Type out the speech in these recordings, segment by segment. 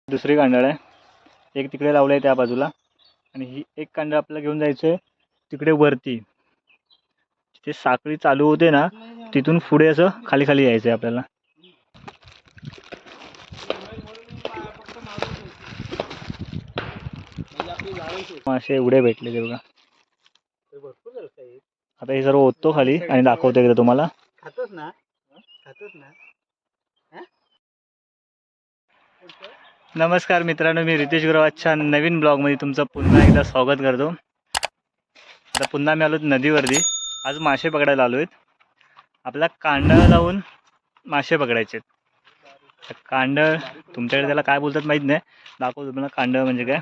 दुसरी कांडळ आहे, एक तिकडे लावलं आहे त्या बाजूला, आणि ही एक कांडळ आपल्याला घेऊन जायचं आहे तिकडे वरती, जिथे साखळी चालू होते ना तिथून पुढे असं खाली खाली यायचं आहे आपल्याला. मासे एवढे भेटले ते बघा. आता हे सर्व ओततो खाली आणि दाखवतो एकदा तुम्हाला. खातोस ना, खातोस ना. नमस्कार मित्रांनो, मी रितेश गुरवाच्या नवीन ब्लॉगमध्ये तुमचं पुन्हा एकदा स्वागत करतो. आता पुन्हा मी आलो नदीवरती. आज मासे पकडायला आलो आहेत. आपला कांडळ लावून मासे पकडायचे आहेत. कांडळ तुमच्याकडे त्याला काय बोलतात माहीत नाही, दाखवतो तुम्हाला. कांडळ म्हणजे काय,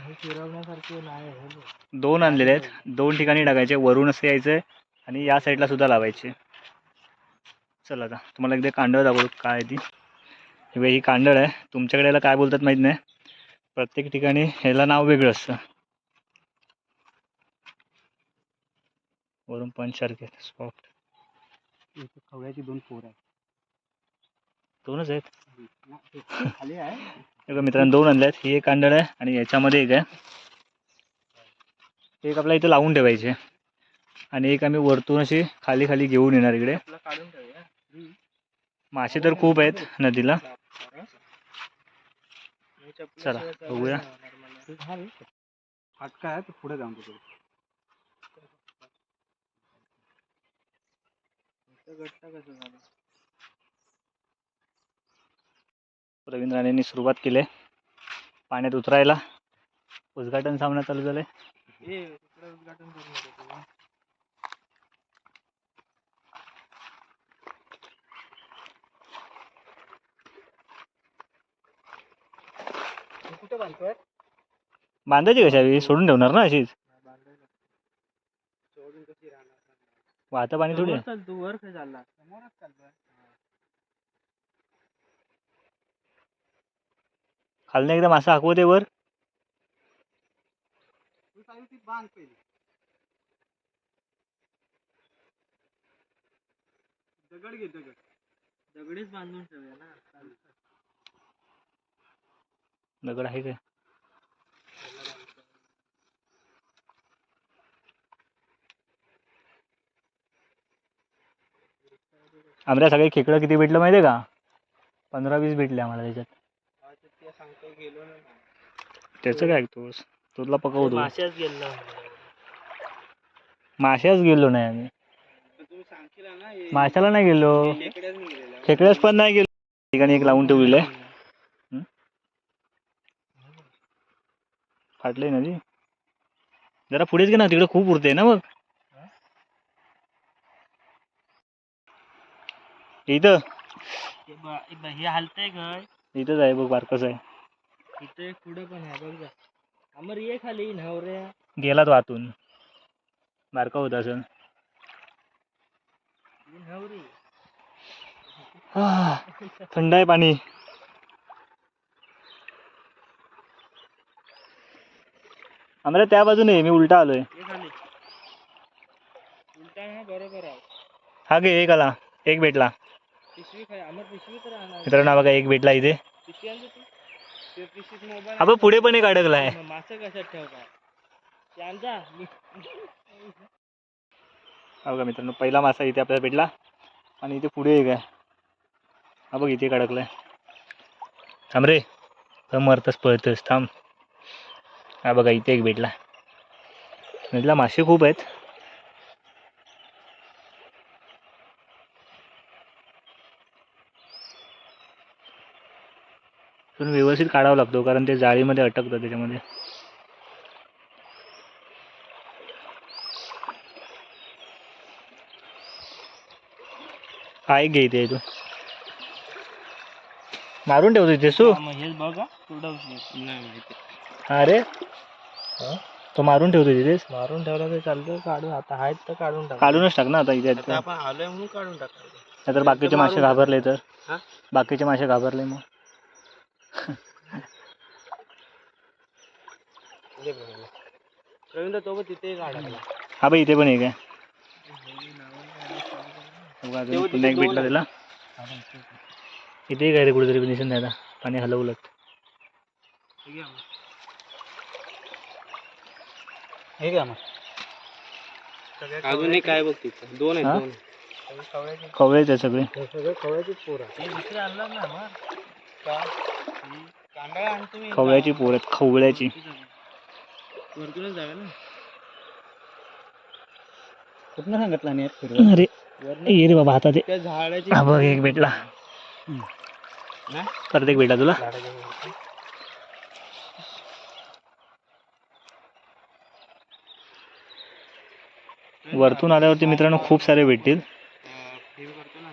दोन आणलेले आहेत, दोन ठिकाणी टाकायचे, वरून असं यायचं आणि या साईडला सुद्धा लावायचे. चला आता तुम्हाला एकदा कांडळ दाखवतो काय ती. ही कांडळ आहे, तुमच्याकडे याला काय बोलतात माहीत नाही, प्रत्येक ठिकाणी ह्याला नाव वेगळं असतं. वरून पंचसारखे सॉफ्ट. खवळ्याची दोन पोर आहेत, दोनच आहेत खाली आहे. एका मित्रांनो दोन आणले आहेत. ही एक कांडळ आहे आणि याच्यामध्ये एक आहे. एक आपल्या इथं लावून ठेवायचे आणि एक आम्ही वरतून अशी खाली खाली घेऊन येणार इकडे. मासे तर खूप आहेत नदीला. चला बघूया. फाटका आहे तर पुढे जाऊन तिकडे. प्रवीण राणेंनी सुरुवात केली आहे पाण्यात उतरायला. उद्घाटन सामना चालू झालाय. कुठे बांधतोय? बांधायची कशावी, सोडून ठेवणार ना अशीच. सोडून कशी राहणार? वाहतं पाणी थोडी. तू वर काय चालला? समोरच चालतोय. खालनं एकदा मासा हाकवते वर. तू सांगितली बांध पहिली. दगड घे, दगड. दगडीच बांधून ठेवूया ना. दगड आहे काय? आमच्या सगळे खेकडं किती भेटलं माहिती आहे का? 15-20 भेटले आम्हाला त्याच्यात. त्याचं काय ऐकतोस, तुला पकवतो. माशाच गेलो. माशाच गेलो नाही आम्ही. माशाला नाही गेलो, खेकड्याच पण नाही गेलो. ठिकाणी एक लावून ठेवलेलं आहे. फाटलंय ना ती. जरा पुढेच घे ना, तिकडे खूप उरते ना. मग इथं हे हलतंय काय? इथंच आहे बघ, बारकस आहे. इथे एक पुढे पण आहे बघ. अमर ये खाली नवऱ्या. गेला तो आतून, बारका होता असं. थंड आहे पाणी. आम्हाला त्या बाजूने, मी उलटा आलोय. बरोबर आहे. हा घे, एक आला, एक भेटला. मित्रांनो बघा, एक भेटला इथे. अबे पुढे पण एक अडकलाय. मासे कशात ठेवतात? बघा मित्रांनो, पहिला मासा इथे आपल्याला भेटला आणि इथे पुढे एक आहे. हा बघ, इथे एक अडकलाय. थांब रे, मरतच पळतच, थांब. हा बघा, इथे एक भेटला. नदीला मासे खूप आहेत. पण व्यवस्थित काढावा लागतो, कारण ते जाळीमध्ये अटकतं त्याच्यामध्ये. हा एक घे इथे, तू मारून ठेवतो इथे सू. हेच बघा अरे तो मारून ठेवतो तिथेच. मारून ठेवला तर चालतं. काढून आता आहेत तर काढून टाक. काढूनच टाक ना आता इथे. आपण आलोय म्हणून काढून टाकायचं. नाहीतर बाकीचे मासे घाबरले तर. बाकीचे मासे घाबरले मग. रवींद्र तो तिथे काढायला. हा बाई, इथे पण एक आहे. पुन्हा एक भेटला त्याला. इथे काय रे, कुठेतरी दिसून नाही आता, पाणी हलवलं. हे घ्या मग. अजून एक काय बघ तिथं, दोन आहेत, हा? दोन. खवळ्याचे सगळे. हे सगळे खवळ्याचीच पोरं. हे दुसरे आणलं ना मग. का? ही कांदा आणतो मी. खवळ्याची पोर आहेत, खवळ्याची. वरतूनच जागा ना. कुठनं सांगितलं नाही फिरवा. अरे ये रे बाबा हातात त्या झाडाची. हा बघ एक भेटला. ना? परत एक भेटला तुला. झाडाच्या वरती. वरतून आल्यावरती मित्रांनो खूप सारे भेटतील. फिर करतो ना.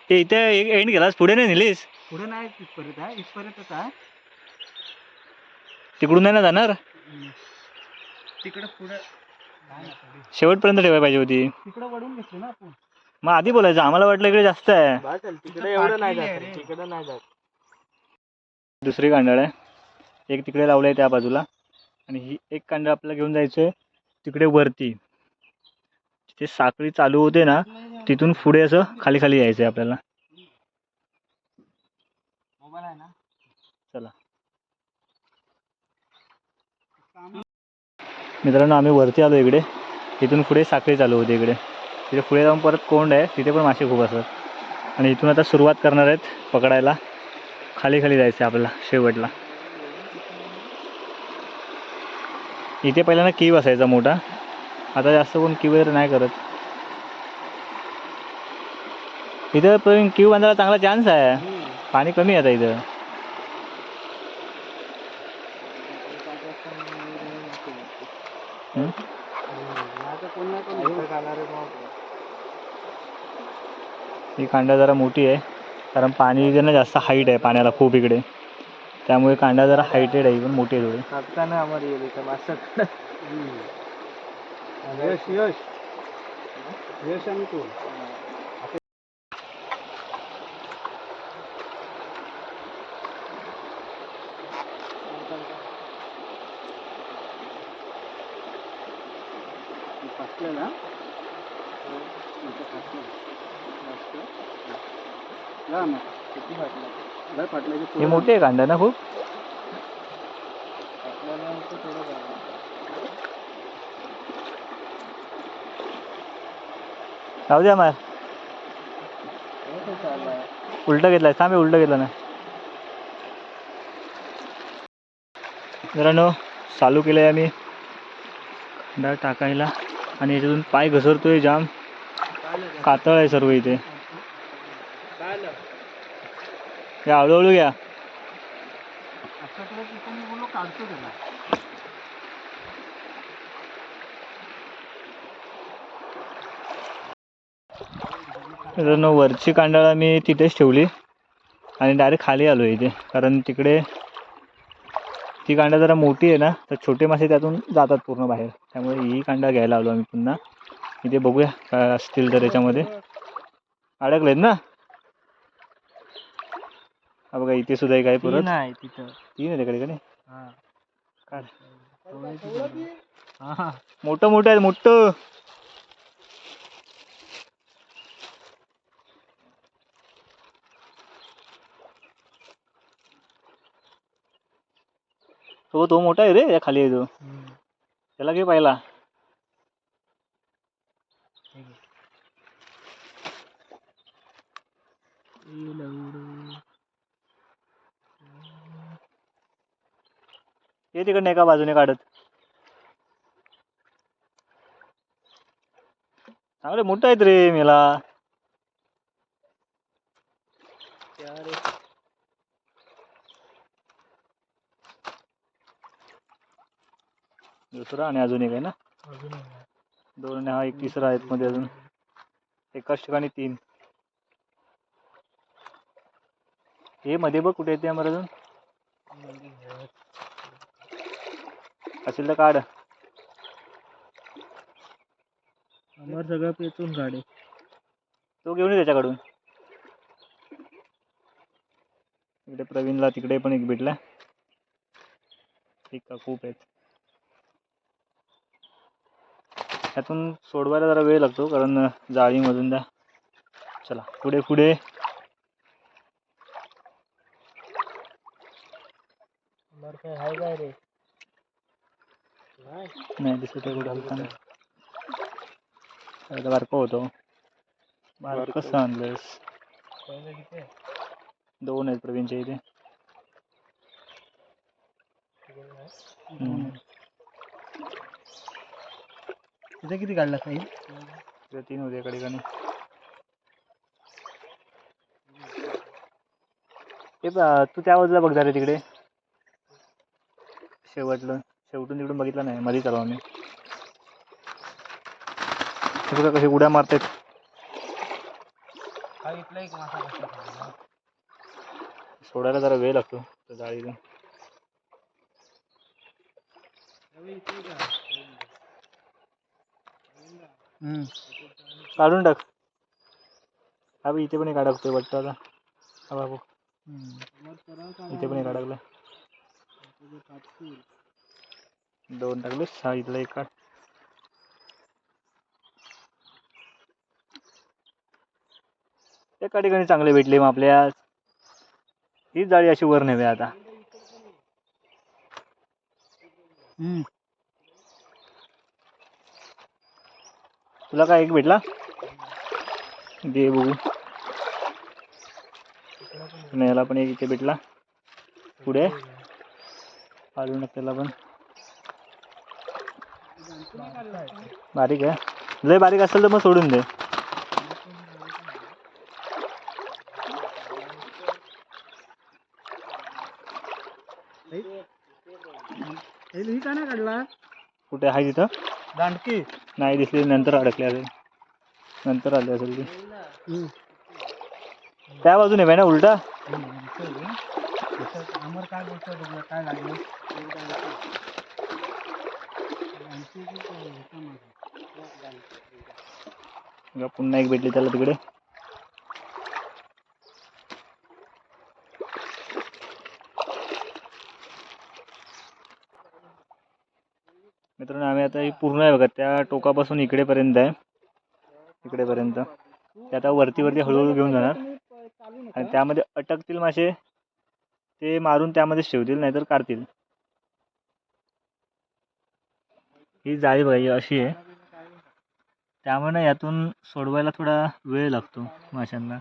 ते इथे एंड केलास, पुढे नाही नेलीस? पुढे नाही इथपर्यंत आहे, इथपर्यंतच आहे. तिकडून नाही ना जाणार? तिकडे पुढे शेवटपर्यंत ठेवायला पाहिजे होती. तिकडे वळून घेतली ना आपण. मग आधी बोलायचं, आम्हाला वाटलं इकडे जास्त आहे. तिकडे एवढं नाही जात, तिकडे नाही जात. दुसरी कांडाळ आहे, एक तिकडे लावलं आहे त्या बाजूला, आणि ही एक कांडाळ आपल्याला घेऊन जायचं आहे तिकडे वरती. जिथे साखळी चालू होते ना, तिथून पुढे असं खाली खाली यायचं आहे आपल्याला. मोबाईल आहे ना. चला मित्रांनो, आम्ही वरती आलो इकडे. इथून पुढे साखळी चालू होते इकडे. तिथे पुढे जाऊन परत कोंड आहे, तिथे पण मासे खूप असतात. आणि इथून आता सुरुवात करणार आहेत पकडायला. खाली खाली जायचं आहे आपल्याला शेवटला. इथे पहिल्यांदा कीव असायचा मोठा, आता जास्त कोण कीव वगैरे नाही करत. इथं पण कीव बांधायला चांगला चान्स आहे, पाणी कमी आहे आता इथं. ही कांडा जरा मोठी आहे, कारण पाणी इथे ना जास्त हाईट आहे पाण्याला खूप इकडे, त्यामुळे कांडा जरा हाईटेड आहे, पण मोठी आहे थोडी. कापताना आम्हाला येईल इथं मासा. यश यश यश आणि तू फाटलेला किती फाटला फाटल्याचे हे मोठी आहे कांडा ना खूप. राहू द्या मग, उलटा घेतलाय. थांबे, उलटा घेतला ना. मित्रांनो, चालू केलं आहे आम्ही कांडा टाकायला, आणि याच्यातून पाय घसरतोय जाम. कातळ आहे सर्व इथे. या हळूहळू घ्या. काढतो त्याला. मित्रांनो, वरची कांडाळा मी तिथेच ठेवली आणि डायरेक्ट खाली आलो इथे, कारण तिकडे ती कांडा जरा मोठी आहे ना, तर छोटे मासे त्यातून जातात पूर्ण बाहेर. त्यामुळे ही कांडा घ्यायला आलो आम्ही पुन्हा इथे. बघूया काय असतील तर याच्यामध्ये. अडकलेत ना. हा बघा, इथे सुद्धा एक आहे परत. नाही तिथं. तीन आहे तिकडे कडे. हा. काढ. हा. मोठं मोठं आहे, मोठं. तो मोठा आहे रे, या खाली आहे तो. त्याला घे पाहिला. ये तिकडनं एका बाजूने काढत. चांगले मोठं आहेत रे मेला. दुसरा आणि अजून एक आहे ना. दोन आणि हा एक तिसरा आहेत मध्ये अजून. एकाच ठिकाणी तीन. हे मध्ये बघ कुठे येते आम्हाला अजून. असेल तर काढ. आम्हाला सगळं पेचून काढे. तो घेऊन ये त्याच्याकडून. इकडे प्रवीणला तिकडे पण एक भेटला. ठीक आहे, खूप आहेत. त्यातून सोडवायला जरा वेळ लागतो, कारण जाळीमधून द्या. चला पुढे पुढे. हाय काय रे नाही दिसत आहे कुठं हलताना. आता बारकं होतो. बारकं कसं आणलंस? दोन आहेत प्रवीणच्या इथे. तिथे किती काढला साईज? तिथे 3 होते एका ठिकाणी. ते तू त्या बाजूला बघ रे तिकडे शेवटलं. शेवटून तिकडून बघितलं नाही, मध्ये चालू आम्ही. बघा कशी उड्या मारतात. हा इथला एक मासा बसला. सोडायला जरा वेळ लागतो त्या जाळीला. काढून टाक. हा बी इथे पण एक अडकतोय वाटतं आता. हा बाबू इथे पण एक अडकला. 2 टाकले. हा इथला एक काढ. एका ठिकाणी चांगले भेटले मग आपल्या. ही जाळी अशी वर नव्हे आता. तुला काय एक भेटला? दे बघू. याला पण एक इथे भेटला. पुढे काढून टाक त्याला पण. बारीक आहे. लय बारीक असेल तर मग सोडून दे. ही का नाही काढला? कुठे आहे तिथं? दांडकी नाही दिसली. नंतर अडकले असेल. नंतर आले असेल ती. त्या बाजूने आहे ना उलटा. अमर काय बोलतोय बघूया काय लागलं. पुन्हा एक भेटली त्याला तिकडे. मित्रांनो आम्ही आता ही पूर्ण आहे बघा. त्या टोकापासून इकडेपर्यंत आहे. इकडेपर्यंत ते आता वरती हळूहळू घेऊन जाणार. आणि त्यामध्ये अटकतील मासे ते मारून त्यामध्येच ठेवतील, नाहीतर काढतील. ही जाळी बघा अशी आहे. त्यामुळे यातून सोडवायला थोडा वेळ लागतो माशांना.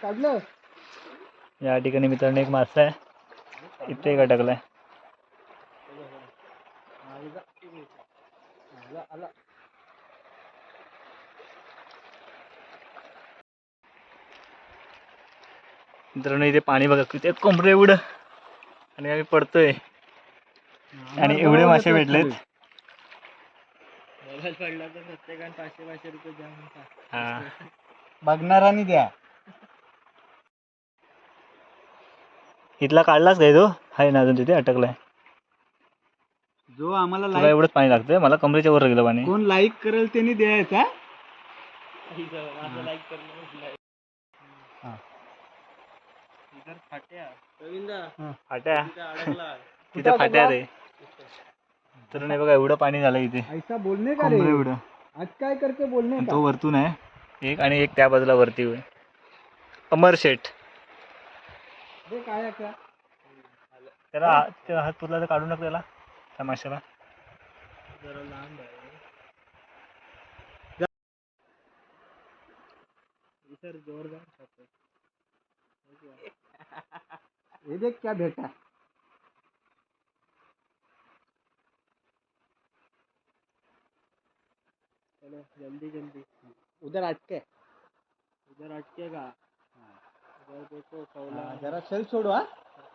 काढलं. या ठिकाणी मित्रांनो एक मासा आहे. इथे एक अटकलाय. मित्रांनो इथे पाणी बघा किती कोंबडे एवढं. आणि आम्ही पडतोय. आणि एवढे मासे भेटलेत. पडला तर प्रत्येकाने 500 रुपये द्या. हा बघणारांनी द्या. इथला काढलाच काय तो? आहे ना अजून तिथे अटकलाय. जो आम्हाला तुला एवढंच पाणी लागतंय. मला कमरेच्या वर गेलं पाणी. कोण लाईक करेल त्यांनी द्यायचा. फाट्या तिथे फाट्या रे. तर नाही बघा एवढं पाणी झालं इथे. ऐसा बोलणे का रे. एवढं आज काय करते बोलणे का. तो वरतून आहे एक आणि एक त्या बाजूला वरती होय. अमर शेठ. काय त्याला हात पुरला तर काढून टाक त्याला. त्या माशाला जरा लांब आहे. जोरदार. ये देख क्या भेटा. चलो जल्दी जल्दी. उधर अटके. उधर अटकेगा. उधर देखो कौला. जरा सेल छोड़ो. हा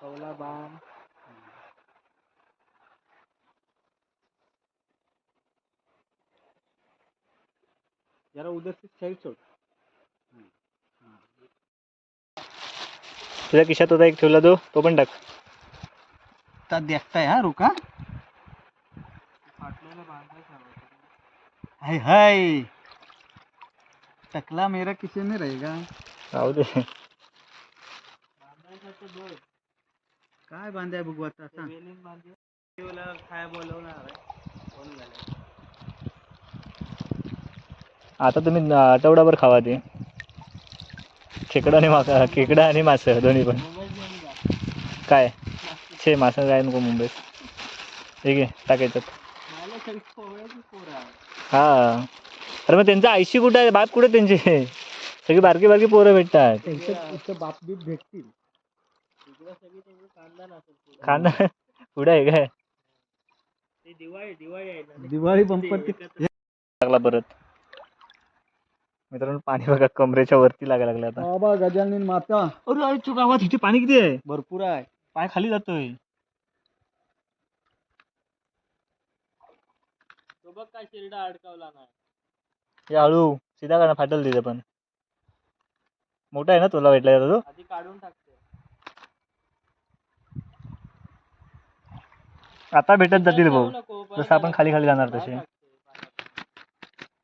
कौला बाम. जरा उधर से सेल छोड़. तुझ्या खिशात होता एक ठेवला तो पण टाक. ता देखताय हा रुका. हाय हाय टकला मेरा किसी में रहेगा. राहू दे. काय बांधाय बघू आता सांग. काय बोलवणार आहे. आता तुम्ही आठवडाभर खावा ते खेकडा आणि मासं दोन्ही पण. काय छे मासं काय नको मुंबईत. ठीक आहे टाकायचं. हा अरे मग त्यांचं आयशी कुठं आहे बाप कुठे त्यांचे सगळी बारकी बारकी पोरं भेटतात. त्यांचं बाप बीप भेटतील. खाना पुढे आहे काय दिवाळी बंपर लागला परत. मित्रांनो पाणी बघा कमरेच्या वरती लागायला लागलं आता. बाबा गजानन माता. अरे अरे चुका आवाज इथे पाणी किती आहे भरपूर आहे. पाय खाली जातोय. बघ काय शिरडा अडकवला नाही. हे हळू सीधा करा फाटल तिथे पण. मोठा आहे ना तुला भेटला तो आधी काढून टाकते. आता भेटत जातील भाऊ जसं आपण खाली खाली जाणार तसे.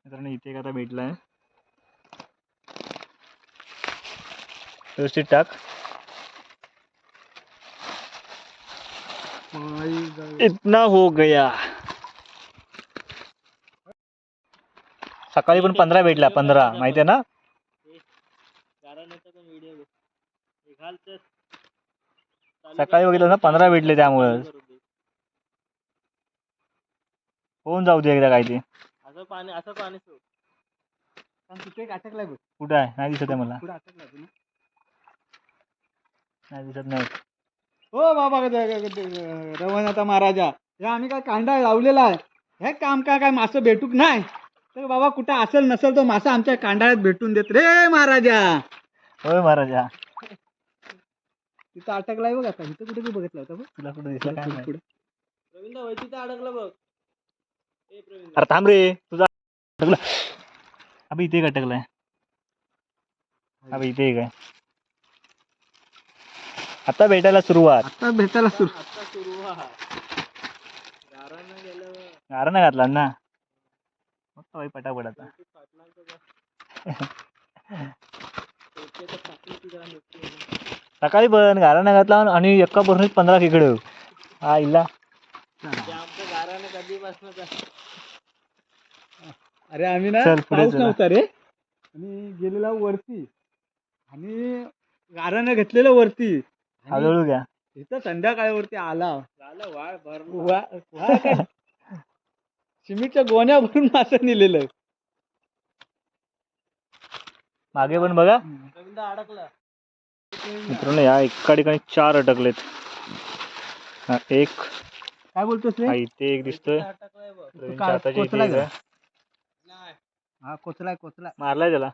मित्रांनो इथे एक आता भेटलाय व्यवस्थित टाक. इतना हो गया. सकाळी पण 15 भेटला 15 माहिती आहे ना. सकाळी बघितलं ना 15 भेटले त्यामुळे होऊन जाऊ दे एकदा काय ते. असं पाणी सोड. तिथे एक अटकलाय बघ. कुठं आहे नाही दिसत आहे मला. पुढे अटकलाय ना. नाही दिसत नाही. हो बाबा रवनाथा महाराजा हे आम्ही काय कांदा लावलेला आहे. हे काम काय मासं भेटूक नाही तर बाबा कुठं असेल नसेल तो मासा आमच्या कांडाळ्यात भेटून देत रे महाराजा. होय महाराजा. तिथं अटकलाय बघ. आता इथं कुठे बघितलं होतं बघ. तुला कुठं दिसला काय माहित. पुढे प्रवीण वैती तर अडकलं बघ. अरे थांब रे तुझा अटकला. अबे इथे एक अटकलाय. अबे इथे एक आहे. आता भेटायला सुरुवात. आता भेटायला सुरू. आता सुरुवात. गारानं गेलं. गारा नाही घातला ना मग भाई पटापट आता. सकाळी पण गारा नाही घातला आणि एका बरणीत 15 खेकडे. हा इला आमचं गारानं कधीपासून. अरे आम्ही ना चल, पुढे पाऊस चला. नव्हता रे आणि गेलेला वरती आणि गारानं घेतलेलं वरती आणि हळूहळू घ्या. इथं संध्याकाळवरती आला. झालं वाळ भरलं. सिमेंटच्या गोण्या भरून मासं नेलेलं. मागे पण बघा प्रवीण अडकला. मित्रांनो या एका ठिकाणी 4 अटकलेत. हा एक काय बोलतोस रे. हा इथे एक दिसतोय. अटकलाय बघ. प्रवीणच्या हाताच्या इथे एक आहे. नाही. हा कोचलाय मारलाय त्याला.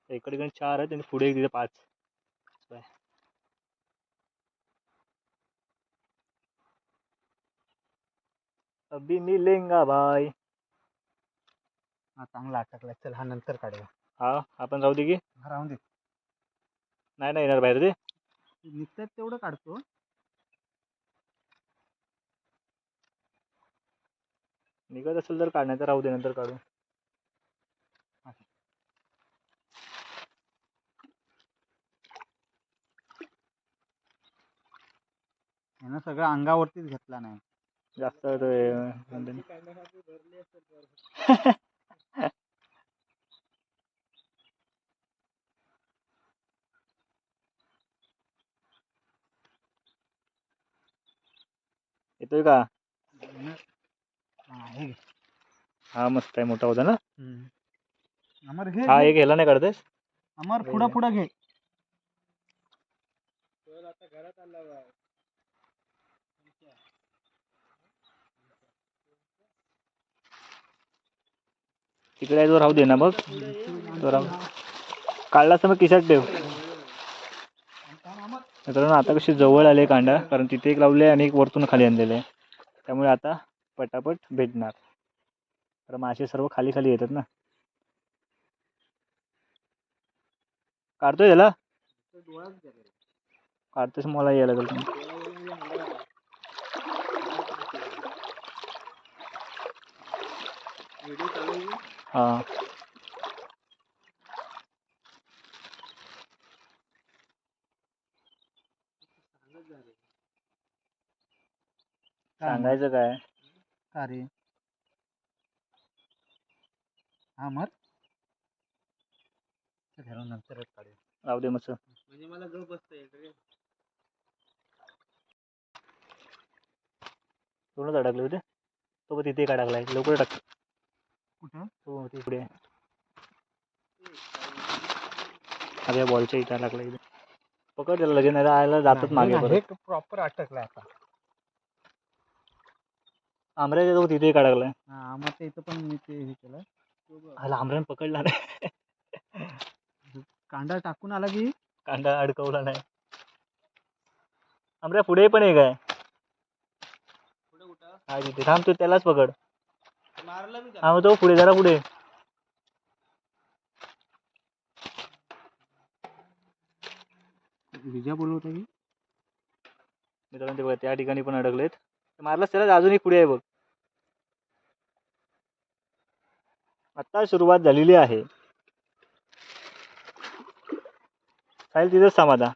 एका ठिकाणी 4 आहेत आणि पुढे एक तिथे 5. अभी मिलेंगा भाई. हा चांगला अटकलाय. चल हा नंतर काढूया. हा आपण जाऊ दे की राहून दे. नाही येणार बाहेर ते. निघतात तेवढं काढतो. निघत असेल तर काढण्याचं राहू दे नंतर काढू. यानं सगळं अंगावरतीच घेतला नाही. जास्त येतोय का. हा मस्त आहे मोठा होता ना. अमर घे. हा एक ह्याला नाही काढतेस. अमर पुढं घे. आता घरात आला बा. तिकडे जो राहू दे ना बघ तो राहू. काढला तर मग खिशात ठेव. मित्रांनो आता कशी जवळ आले कांडा कारण तिथे एक लावले आणि एक वरतून खाली आणलेले आहे त्यामुळे आता पटापट भेटणार. तर मासे सर्व खाली खाली येतात ना. काढतोय त्याला काढतोस मला यायला लागेल. हा सांगायचं काय. का रे हा मर नंतरच काढू. राहू दे मस्त. म्हणजे मला जो बसतोय दोनच अडकले होते. तो पण तिथे काय टाकलाय लवकर टाक. कुठं तो तिकडे अरे बॉलच्या इथं टाकला इथे. पकड त्याला लगेच नाही आयला जातात मागे परत. प्रॉपर अटकलाय आता. आमऱ्याच्या तो तिथे काय टाकलाय. हा मग ते इथं पण मी ते हे केलं. आला आमऱ्याने पकडला नाही. कांदा टाकून आला की कांदा अडकवला नाही. आमऱ्या पुढे पण एक आहे. पुढे कुठं हा तिथे थांब तू त्यालाच पकड. मारला मी हा मग तो पुढे जरा पुढे. विजा बोलवता की मित्रांनो ते बघा त्या ठिकाणी पण अडकलेत. मारलाच त्याला अजून एक पुढे आहे बघ. आता सुरुवात झालेली आहे. साहिल तिथेच थांब आता.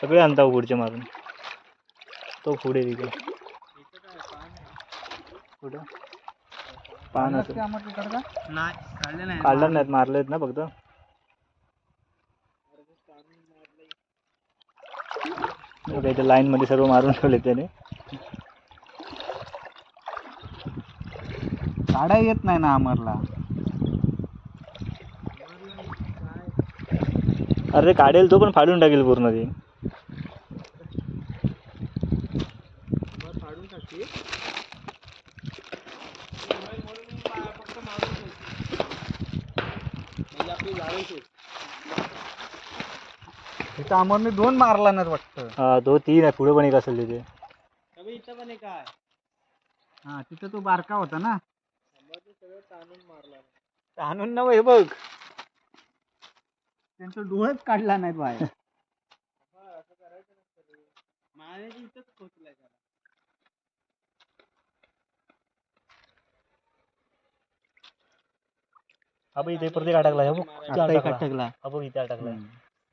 सगळे आणता पुढचे मारून. तो पुढे तिथे कुठं पान असेल. नाही काढले नाही काढलं नाहीत मारलेत ना फक्त. काही लाईन मध्ये सर्व मारून ठेवले त्याने. काढा येत नाही ना अमरला. अरे काढेल तो पण फाडून टाकेल पूर्ण ते. फाडून टाकते फक्त मारून म्हणजे आपली जाळी तिथं अमरने 2 मारला नाही वाटतं. हा तो 3 आहे. पुढे पण एक असेल तिथे. इथं पण एक काय हा तिथं तो बारका होता ना. सगळं ताणून मारला ताणून नव्हे हे बघ. त्यांचं डोळच काढला नाहीत बाहेर. असं करायचं नसतं. मारण्याची इथंच खोचलाय त्याला. हा बघ इथे परत अटकला आहे बघ. आता एक अटकला. हा बघ इथे अटकलाय.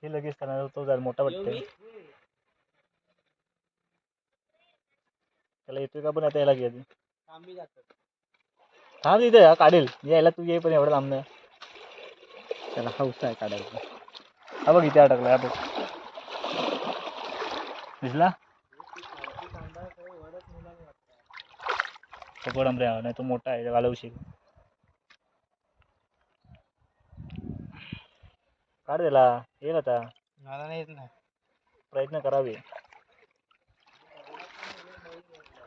हे लगेच त्याला तो जरा मोठा वाटतोय. त्याला येतोय का पण आता याला घे. थांबी जातात. थांब तिथे हा काढेल. यायला तू ये पण एवढं लांब नाही. त्याला हौस आहे काढायचं. हा बघ इथे अटकलाय. हा बघ दिसला. पकड आमऱ्या नाही तो मोठा आहे घालवशील. काढ त्याला येईल आता. मला नाही येत नाही. प्रयत्न करावे.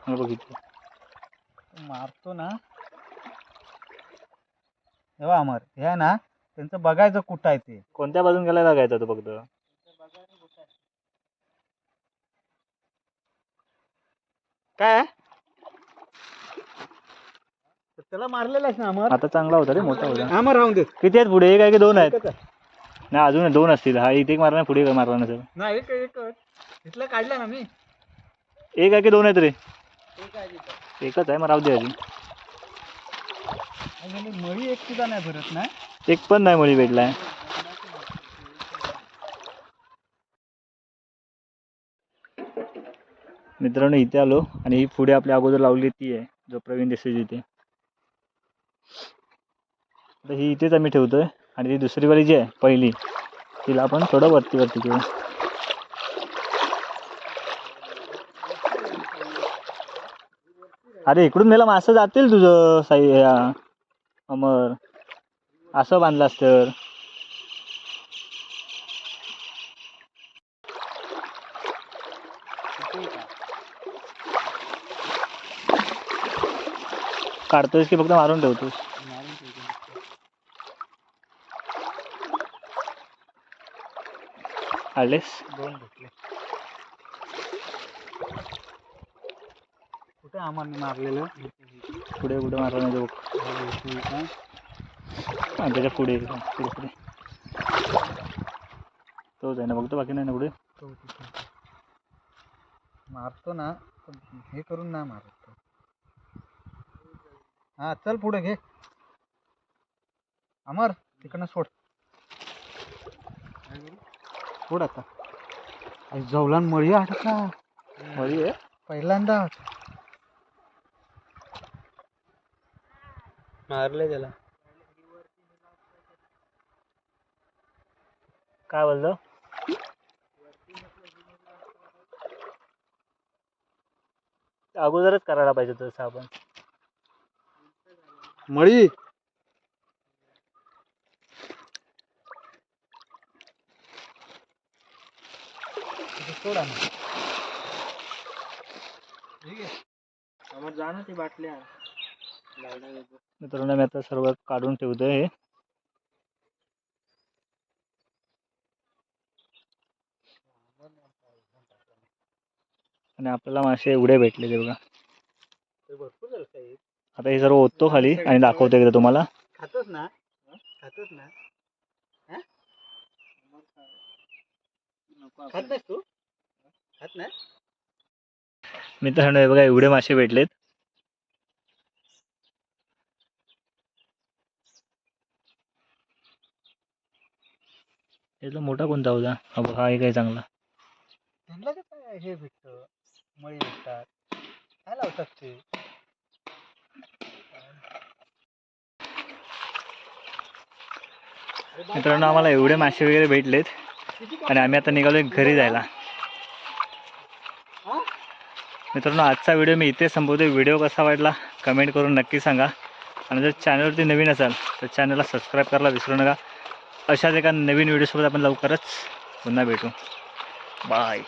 बघितलं मारतो ना तेव्हा अमर हे ना त्यांचं बघायचं कुठं आहे ते. कोणत्या बाजून गेला लागायचा तो फक्त. काय त्याला मारलेलाच ना अमर. आता चांगला होता रे मोठा होता. अमर राहून दे. किती आहेत पुढे. एक आहे की 2 आहेत. नाही अजून 2 असतील. हा इथे एक मारला पुढे मारला नसेल. नाही एक इथलं काढलं ना मी. एक आहे की 2 आहेत रे. एकच आहे मग राहू दे आधी. मळी एक सुद्धा नाही भरत ना. एक पण नाही मळी भेटलाय. मित्रांनो इथे आलो आणि ही पुढे आपल्या अगोदर लावली ती आहे जो प्रवीण देसाई इथे. तर ही इथेच आम्ही ठेवतोय आणि ती दुसरी वाली जी आहे पहिली तिला आपण थोडं वरती ठेवू. अरे इकडून मला मासं जातील तुझं साई अमर. असं बांधलास तर. काढतोयस की फक्त मारून ठेवतोस. काढलेस 2 घेतले. कुठे अमरने मारलेलं. पुढे कुठे मारला नाही तो. त्याच्या पुढे पुढे पुढे तोच आहे ना बघतो बाकी नाही ना पुढे. मारतो ना हे करून नाही मारत. हा चल पुढे घे अमर. तिकडनं सोड. सोड आता. जवळान मळी अडकला. मळी आहे पहिल्यांदा मारले त्याला. काय बोलतो? अगोदरच करायला पाहिजे तसं आपण. मळी सोडा ना. ठीक आहे. आम्हाला जा ना ती बाटल्या. मित्रांनो मी आता सर्व काढून ठेवतोय हे. आणि आपल्याला मासे एवढे भेटले ते बघा. ते भरपूर झालं साहेब. आता हे सर्व ओततो खाली आणि दाखवतो एकदा तुम्हाला. खातोस ना? खातोस ना? खात नाहीस तू? खात नाही? मित्रांनो हे बघा एवढे मासे भेटलेत. याचा मोठा कोणता होता? हा बघा, हा एक आहे चांगला. त्यांना ते काय हे भेटतं, मळी भेटतात, काय लावतात ते? मित्रांनो आम्हाला एवढे मासे वगैरे भेटलेत आणि आम्ही आता निघालोय घरी जायला. मित्रांनो आजचा व्हिडिओ मी इथे संपवतोय. व्हिडिओ कसा वाटला कमेंट करून नक्की सांगा. आणि जर चॅनलवरती नवीन असाल तर चॅनलला सबस्क्राईब करायला विसरू नका. अशाच एका नवीन व्हिडिओसोबत आपण लवकरच पुन्हा भेटू. बाय.